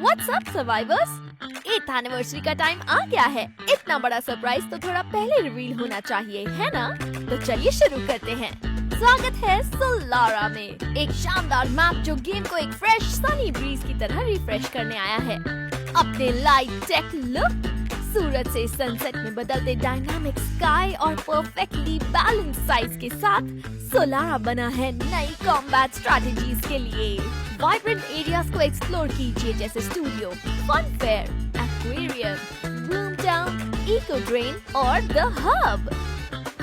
What's up survivors? 8th anniversary का time आ गया है। इतना बड़ा सरप्राइज तो थोड़ा पहले रिवील होना चाहिए, है ना? तो चलिए शुरू करते हैं। स्वागत है सोलारा में, एक शानदार मैप जो गेम को एक फ्रेश सनी ब्रीज की तरह रिफ्रेश करने आया है। अपने लाइट टेक लुक, सूरज से सनसेट में बदलते डायनामिक स्काई और परफेक्टली बैलेंस साइज के साथ सोलारा बना है नई कॉम्बैट स्ट्रैटेजीज के लिए। वाइब्रेंट एरियाज को एक्सप्लोर कीजिए जैसे studio, fun fair, aquarium, boom town, eco drain और द हब।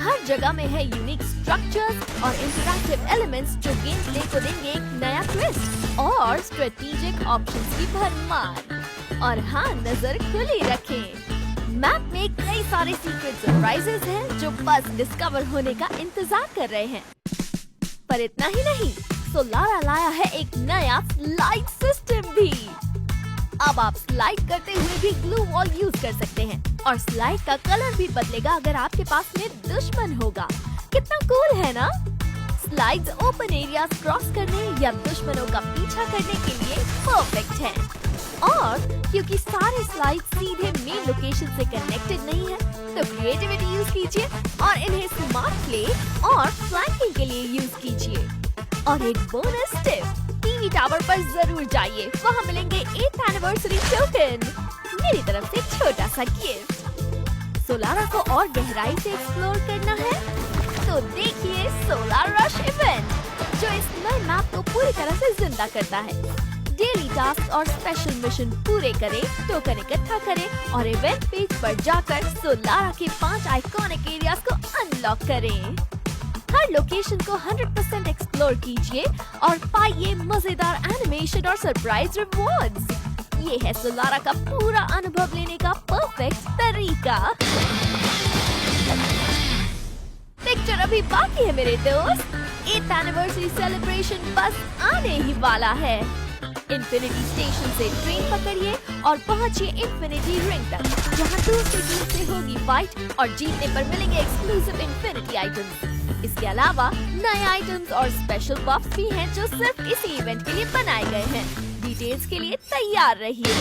हर जगह में है यूनिक स्ट्रक्चर्स और इंटरैक्टिव एलिमेंट्स जो गेम प्ले को देंगे एक नया ट्विस्ट और स्ट्रेटेजिक ऑप्शंस की भरमार। और हाँ, नजर खुली रखें, मैप में कई सारे सीक्रेट सरप्राइजेस हैं जो बस डिस्कवर होने का इंतजार कर रहे हैं। पर इतना ही नहीं, सोलारा लाया है एक नया स्लाइड सिस्टम भी। अब आप स्लाइड करते हुए भी ग्लू वॉल यूज कर सकते हैं और स्लाइड का कलर भी बदलेगा अगर आपके पास में दुश्मन होगा। कितना कूल है ना? स्लाइड्स ओपन एरियाज क्रॉस करने या दुश्मनों का पीछा करने के लिए परफेक्ट है। और क्योंकि सारे स्लाइड्स सीधे मेन लोकेशन से कनेक्टेड नहीं है, तो क्रिएटिविटी यूज कीजिए और इन्हें स्मार्ट प्ले और फ्लैंकिंग के लिए यूज कीजिए। और एक बोनस टिप, टीवी टावर पर जरूर जाइए, वहाँ मिलेंगे 8th एनिवर्सरी टोकन। मेरी तरफ से छोटा सा गिफ्ट। सोलारा को और गहराई से एक्सप्लोर करना है तो देखिए सोलार रश इवेंट, जो इस नए मैप को पूरी तरह से जिंदा करता है। डेली टास्क और स्पेशल मिशन पूरे करें, टोकन इकट्ठा करें और इवेंट पेज पर जाकर सोलारा के 5 आइकॉनिक एरियाज को अनलॉक करें। हर लोकेशन को 100% एक्सप्लोर कीजिए और पाइए मजेदार एनिमेशन और सरप्राइज रिवॉर्ड्स। ये है सोलारा का पूरा अनुभव लेने का परफेक्ट तरीका। पिक्चर अभी बाकी है मेरे दोस्त। 8th एनिवर्सरी सेलिब्रेशन बस आने ही वाला है। इन्फिनिटी स्टेशन से ट्रेन पकड़िए और पहुंचिए इन्फिनिटी रिंग तक, जहां दूसरी टीम से होगी फाइट और जीतने पर मिलेंगे एक्सक्लूसिव इन्फिनिटी आइटम्स। इसके अलावा नए आइटम्स और स्पेशल बफ्स भी हैं जो सिर्फ इसी इवेंट के लिए बनाए गए हैं। डिटेल्स के लिए तैयार रहिए।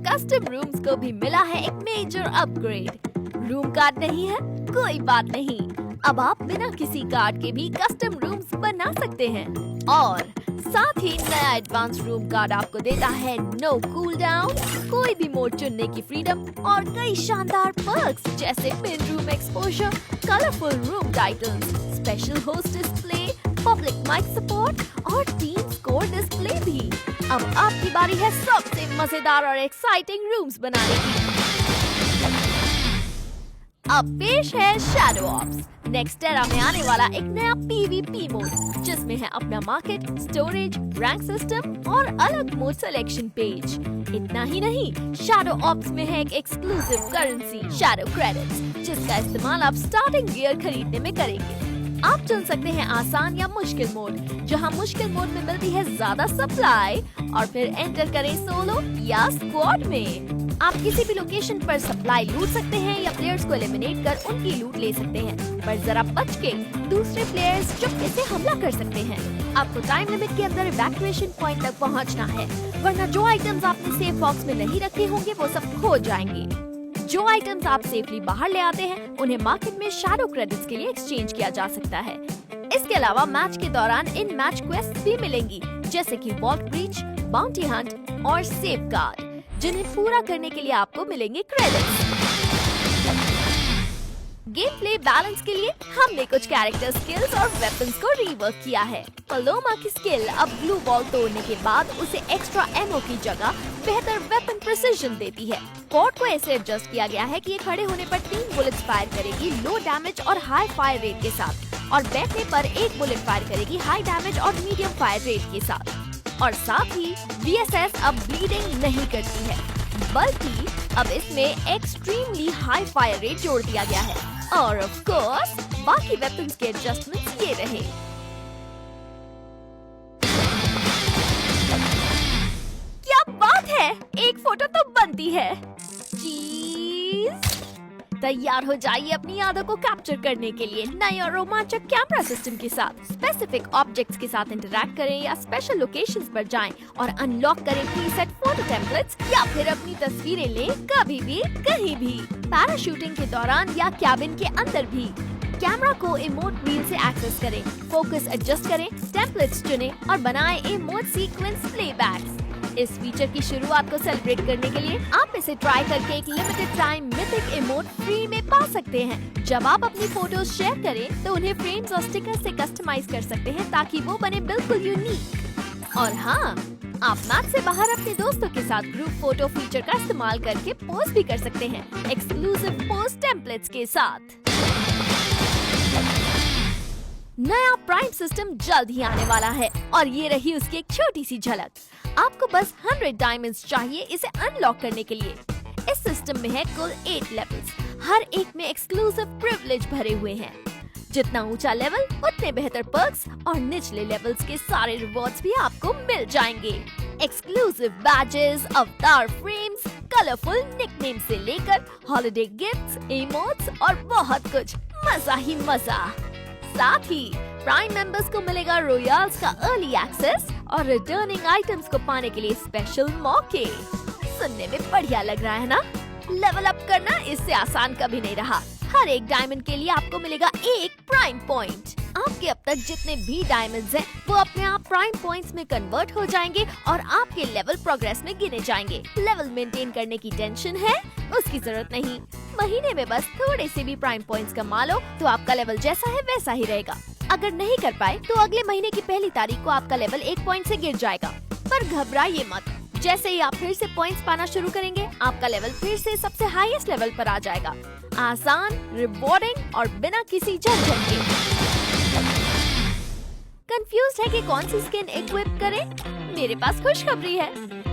कस्टम रूम्स को भी मिला है एक मेजर अपग्रेड। रूम कार्ड नहीं है? कोई बात नहीं, अब आप बिना किसी कार्ड के भी कस्टम रूम्स बना सकते हैं। और साथ ही नया एडवांस रूम कार्ड आपको देता है नो कूल डाउन, कोई भी मोड चुनने की फ्रीडम और कई शानदार पर्क्स जैसे mid room exposure, colourful room titles, special host display, public mic support और टीम स्कोर डिस्प्ले भी। अब आपकी बारी है सबसे मजेदार और एक्साइटिंग रूम्स बनाने की। अब पेश है शैडो ऑप्स, नेक्स्ट एरा में आने वाला एक नया PvP मोड, जिसमें है अपना मार्केट, स्टोरेज, रैंक सिस्टम और अलग मोड सिलेक्शन पेज। इतना ही नहीं, शैडो ऑप्स में है एक एक्सक्लूसिव करेंसी, शैडो क्रेडिट्स, जिसका इस्तेमाल आप स्टार्टिंग गियर खरीदने में करेंगे। आप चुन सकते हैं आसान या मुश्किल मोड, जहां मुश्किल मोड में मिलती है ज्यादा सप्लाई, और फिर एंटर करें सोलो या स्क्वाड में। आप किसी भी लोकेशन पर सप्लाई लूट सकते हैं या प्लेयर्स को एलिमिनेट कर उनकी लूट ले सकते हैं, पर जरा बच के दूसरे प्लेयर्स चुपके से हमला कर सकते हैं। आपको टाइम लिमिट के अंदर इवैक्यूएशन पॉइंट तक पहुंचना है, वरना जो आइटम्स आपने सेफ बॉक्स में नहीं रखे होंगे वो सब खो जाएंगे। जो आइटम्स आप सेफली बाहर ले आते हैं उन्हें मार्केट में शैडो क्रेडिट्स के लिए एक्सचेंज किया जा सकता है। इसके अलावा मैच के दौरान इन मैच क्वेस्ट भी मिलेंगी, जैसे कि वॉल्ट ब्रीच, बाउंटी हंट और सेफ गार्ड, जिन्हें पूरा करने के लिए आपको मिलेंगे क्रेडिट्स। गेम प्ले बैलेंस के लिए हमने कुछ कैरेक्टर स्किल्स और वेपन्स को रीवर्क किया है। पलोमा की स्किल अब ग्लू बॉल तोड़ने के बाद उसे एक्स्ट्रा एमो की जगह बेहतर वेपन प्रिसिजन देती है। कोड को ऐसे एडजस्ट किया गया है कि ये खड़े होने पर 3 बुलेट्स फायर करेगी लो डैमेज और हाई फायर रेट के साथ, और बैठने पर 1 बुलेट फायर करेगी हाई डैमेज और मीडियम फायर रेट के साथ। और साथ ही VSS अब ब्लीडिंग नहीं करती है, बल्कि अब इसमें एक्सट्रीमली हाई फायर रेट जोड़ दिया गया है। और ऑफ कोर्स बाकी वेपन्स के एडजस्टमेंट्स ये रहे। क्या बात है, एक फोटो तो बनती है। चीज तैयार हो जाइए अपनी यादों को कैप्चर करने के लिए नए और रोमांचक कैमरा सिस्टम के साथ। स्पेसिफिक ऑब्जेक्ट्स के साथ इंटरैक्ट करें या स्पेशल लोकेशंस पर जाएं और अनलॉक करें प्रीसेट फोटो टेम्पलेट्स या फिर अपनी तस्वीरें लें कभी भी कहीं भी, पैराशूटिंग के दौरान या कैबिन के अंदर भी। कैमरा को इमोट व्हील से एक्सेस करें, फोकस एडजस्ट करें, टेम्पलेट्स चुनें और बनाएं इमोट सीक्वेंस प्लेबैक्स। इस फीचर की शुरुआत को सेलिब्रेट करने के लिए आप इसे ट्राई करके एक limited time mythic emote free में पा सकते हैं। जब आप अपनी फोटोज शेयर करें तो उन्हें फ्रेम्स और स्टिकर से कस्टमाइज कर सकते हैं ताकि वो बने बिल्कुल यूनिक। और हाँ, आप मैच से बाहर अपने दोस्तों के साथ ग्रुप फोटो फीचर का इस्तेमाल करके पोस्ट भी कर सकते हैं एक्सक्लूसिव पोस्ट टेम्पलेट्स के साथ। नया प्राइम सिस्टम जल्द ही आने वाला है और ये रही उसकी एक छोटी सी झलक। आपको बस 100 डायमंड्स चाहिए इसे अनलॉक करने के लिए। इस सिस्टम में है कुल 8 लेवल्स, हर एक में एक्सक्लूसिव प्रिविलेज भरे हुए हैं। जितना ऊंचा लेवल उतने बेहतर पर्क्स और निचले लेवल्स के सारे रिवॉर्ड्स भी आपको मिल जाएंगे। एक्सक्लूसिव बैजेस, अवतार फ्रेम्स, कलरफुल निकनेम से लेकर हॉलिडे गिफ्ट्स, इमोट्स और बहुत कुछ, मजा ही मजा। साथ ही प्राइम मेंबर्स को मिलेगा रॉयल्स का अर्ली एक्सेस और रिटर्निंग आइटम्स को पाने के लिए स्पेशल मौके। सुनने में बढ़िया लग रहा है ना? लेवल अप करना इससे आसान कभी नहीं रहा। हर एक डायमंड के लिए आपको मिलेगा एक प्राइम पॉइंट। आपके अब तक जितने भी डायमंड्स हैं, वो अपने आप प्राइम पॉइंट्स में कन्वर्ट हो जाएंगे और आपके लेवल प्रोग्रेस में गिने जाएंगे। लेवल मेंटेन करने की टेंशन है उसकी जरूरत नहीं। महीने में बस थोड़े से भी प्राइम पॉइंट्स कमा लो तो आपका लेवल जैसा है वैसा ही रहेगा। अगर नहीं कर पाए तो अगले महीने की पहली तारीख को आपका लेवल 1 पॉइंट से गिर जाएगा। पर घबराइए मत, जैसे ही आप फिर से पॉइंट्स पाना शुरू करेंगे आपका लेवल फिर से सबसे हाईएस्ट लेवल पर आ जाएगा। आसान, रिवॉर्डिंग और बिना किसी झंझट के। कंफ्यूज है कि कौन सी स्किन इक्विप करें? मेरे पास खुशखबरी है।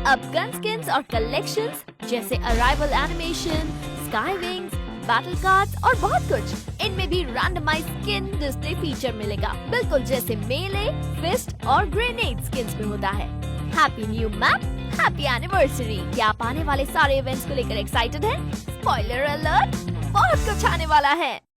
अब गन स्किन्स और कलेक्शंस जैसे arrival animation, sky wings, battle cards और बहुत कुछ, इनमें भी रैंडमाइज स्किन डिस्प्ले फीचर मिलेगा, बिल्कुल जैसे मेले, फिस्ट और ग्रेनेड स्किन्स में होता है। Happy new map, happy anniversary. क्या आप आने वाले सारे इवेंट्स को लेकर एक्साइटेड हैं? स्पॉइलर अलर्ट, बहुत कुछ आने वाला है।